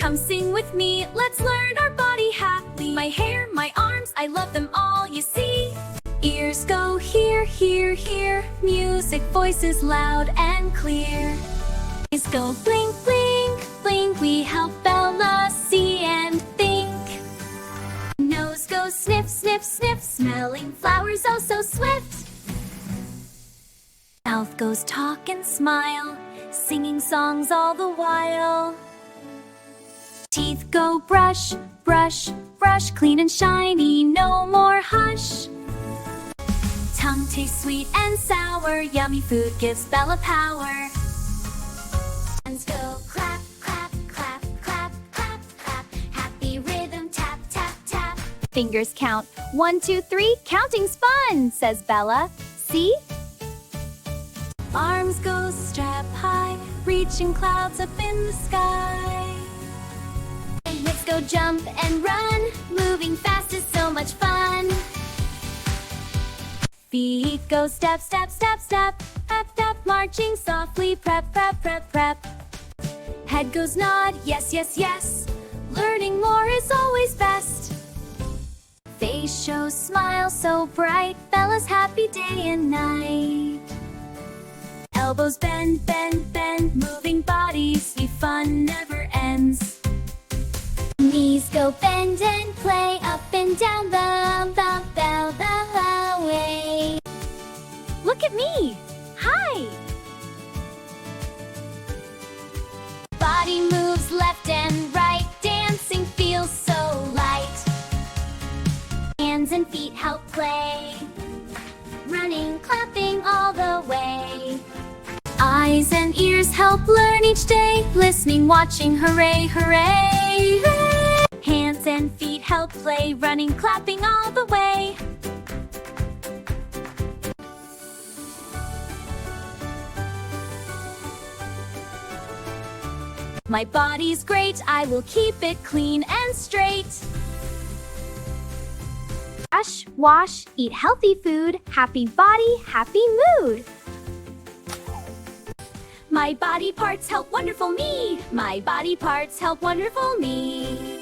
Come sing with me, let's learn our body happily. My hair, my arms, I love them all, you see. Ears go here, here, here. Music, voices loud and clear. Eyes go blink, blink, blink. We help Bella see and think. Nose goes sniff, sniff, sniff. Smelling flowers oh so swift. Mouth goes talk and smile, singing songs all the while. Teeth go brush, brush, brush. Clean and shiny, no more hush. Tongue tastes sweet and sour. Yummy food gives Bella power. Hands go clap, clap, clap, clap, clap, clap. Happy rhythm, tap, tap, tap. Fingers count 1, 2, 3. Counting's fun, says Bella. See? Arms go strap high, reaching clouds up in the sky. Hips go jump and run, moving fast is so much fun. Feet go step, step, step, step, step, step, marching softly, prep, prep, prep, prep. Head goes nod, yes, yes, yes. Learning more is always best. Face shows smile so bright, Bella's happy day and night. Elbows bend, bend, bend, moving bodies, the fun never ends. Knees go bend and play, up and down the way. Look at me! Hi! Body moves left and right, dancing feels so light. Hands and feet help play, running, clapping all the way. Eyes and ears help learn each day, listening, watching, hooray, hooray, hooray. Hands and feet help play, running, clapping all the way. My body's great, I will keep it clean and straight. Brush, wash, eat healthy food, happy body, happy mood. My body parts help wonderful me. My body parts help wonderful me.